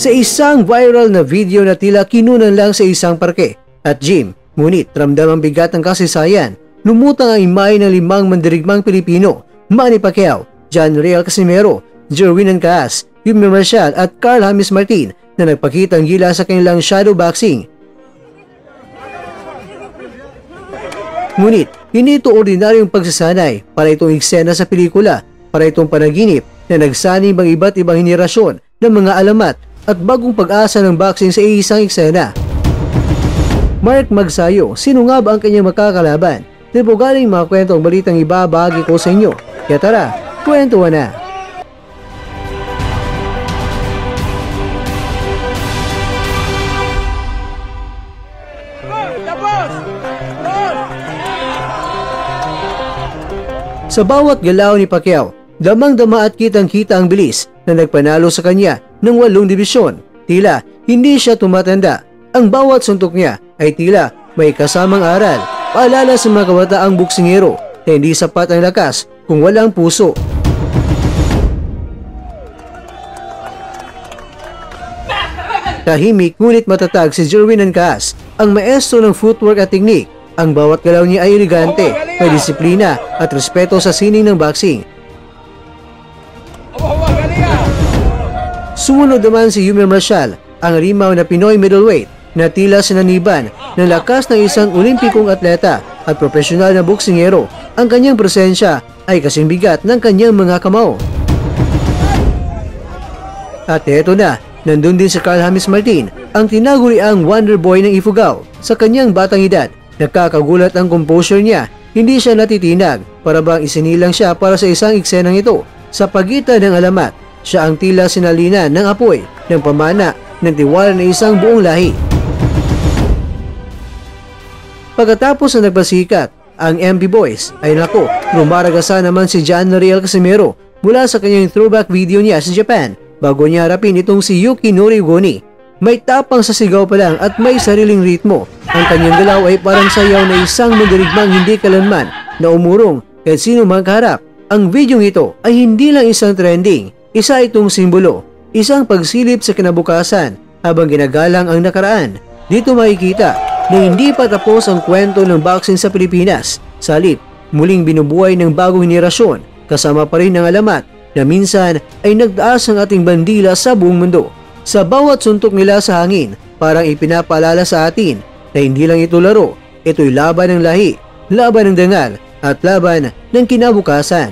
sa isang viral na video na tila kinunan lang sa isang parke at gym. Ngunit ramdam ang bigat ng kasaysayan. Lumutang ang imahe ng 5 mandirigmang Pilipino: Manny Pacquiao, John Riel Casimero, Jerwin Ancas, Yumi Marcial at Carl James Martin na nagpakitang gila sa kanilang shadow boxing. Ngunit hindi ito ordinaryong pagsasanay. Para itong eksena sa pelikula, para itong panaginip na nagsanib ang iba't ibang henerasyon ng mga alamat at bagong pag-asa ng boxing sa isang eksena. Mark Magsayo, sino nga ba ang kanyang makakalaban? Dibo galing mga kwento ang balitang ibabahagi ko sa inyo. Kaya tara, kwentuhan na! Sa bawat galaw ni Pacquiao, damang-dama at kitang-kita ang bilis na nagpanalo sa kanya ng 8 dibisyon. Tila hindi siya tumatanda. Ang bawat suntok niya ay tila may kasamang aral. Paalala sa mga kabataang boksingero na hindi sapat ang lakas kung walang puso. Tahimik ngunit matatag si Jerwin Ancas, ang maestro ng footwork at technique. Ang bawat galaw niya ay elegante, may disiplina at respeto sa sining ng boxing. Sumunod naman si Yumi Marcial, ang rimaw na Pinoy middleweight na tila sinaniban ng lakas ng isang olimpikong atleta at profesional na boksingero. Ang kanyang presensya ay kasing bigat ng kanyang mga kamao. At eto na, nandun din si Carl James Martin, ang tinaguriang Wonder Boy ng Ifugao. Sa kanyang batang edad, nakakagulat ang composure niya. Hindi siya natitinag, para bang isinilang siya para sa isang eksenang ito. Sa pagitan ng alamat, siya ang tila sinalinan ng apoy, ng pamana, ng tiwala ng isang buong lahi. Pagkatapos na nagpasikat ang MB Boys, ay nako, rumaragasa naman si John Riel Casimero mula sa kanyang throwback video niya sa Japan bago niya harapin itong si Yukinori Goni. May tapang sa sigaw pa lang at may sariling ritmo. Ang kanyang galaw ay parang sayaw na isang mandirigmang hindi kalanman na umurong kahit sino magharap. Ang videong ito ay hindi lang isang trending, isa itong simbolo, isang pagsilip sa kinabukasan habang ginagalang ang nakaraan. Dito makikita na hindi pa tapos ang kwento ng boxing sa Pilipinas. Sa halip, muling binubuhay ng bagong henerasyon, kasama pa rin ang alamat na minsan ay nagtaas ang ating bandila sa buong mundo. Sa bawat suntok nila sa hangin, parang ipinapaalala sa atin na hindi lang ito laro, ito'y laban ng lahi, laban ng dangal, at laban ng kinabukasan.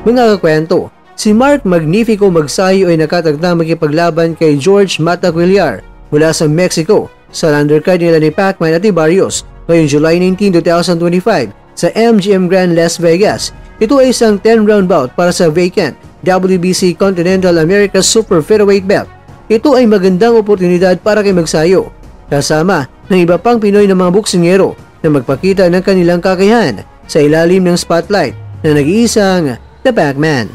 Mga kakwento, si Mark Magnifico Magsayo ay nakatagdang makipaglaban kay George Mataquillar mula sa Mexico sa undercard nila ni Pacman at Barrios ngayong July 19, 2025 sa MGM Grand Las Vegas. Ito ay isang 10-round bout para sa vacant WBC Continental America Super Featherweight belt. Ito ay magandang oportunidad para kay Magsayo, kasama ng iba pang Pinoy na mga boksingero na magpakita ng kanilang kakayahan sa ilalim ng spotlight na nag-iisang The Pacman.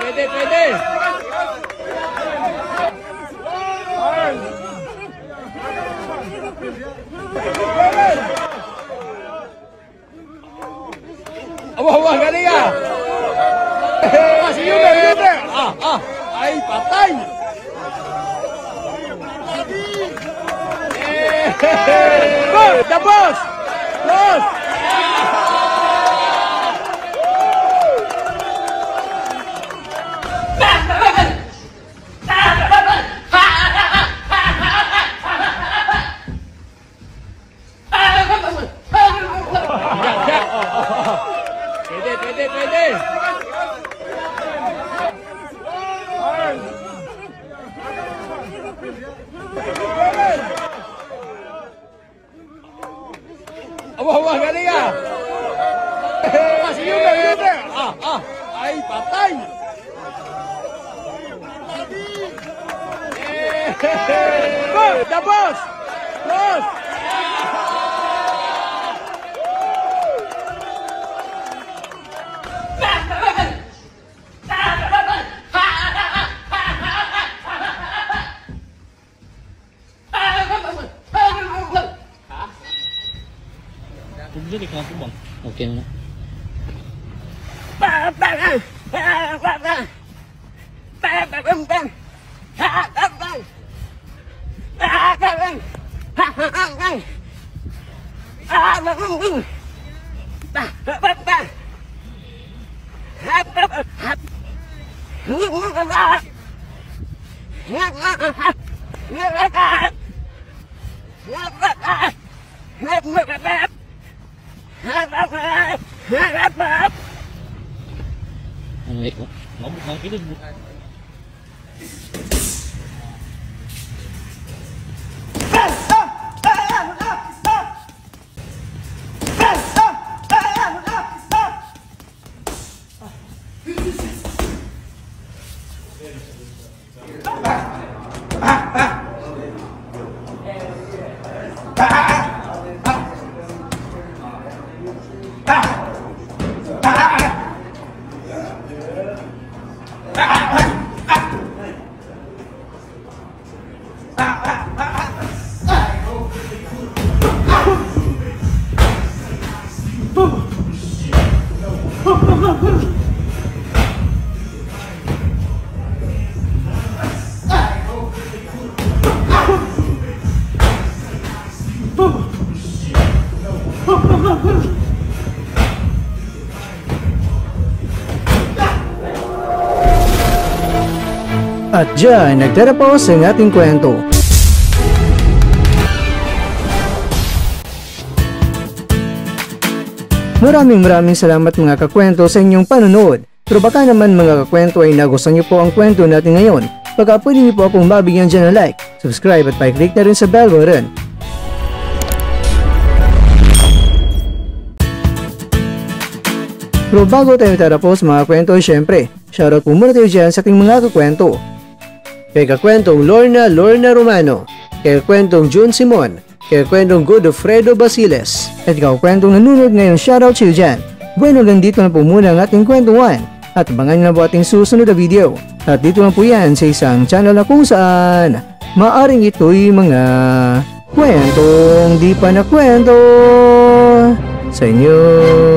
Pwede. Wah, galing ah! Si Yumi! Ay, patay! The boss! Boss! Pwede. Wah, galing ah! Si Yumi! Ay, patay! The boss! Boss! At dyan, nagtatapos ang ating kwento. Maraming salamat mga kakwento sa inyong panonood. Pero baka naman mga kakwento ay nagustuhan niyo po ang kwento natin ngayon. Baka pwede niyo po akong mabigyan dyan ng like, subscribe at pa-click na rin sa bell button. Pero bago tayo tatapos mga kwento, syempre, shoutout po muna tayo dyan sa ating mga kakwento. Kay kakwentong Lorna Romano, kay kakwentong June Simon, kay kakwentong Godofredo Basiles, at kakwentong nanonood ngayon, shoutout sa iyo dyan. Bueno, hanggang dito na po muna ang ating kwentuhan, at abangan nyo na po ating susunod na video. At dito lang po yan sa isang channel na kung saan maaring ito'y mga kwentong di pa na kwento sa inyo.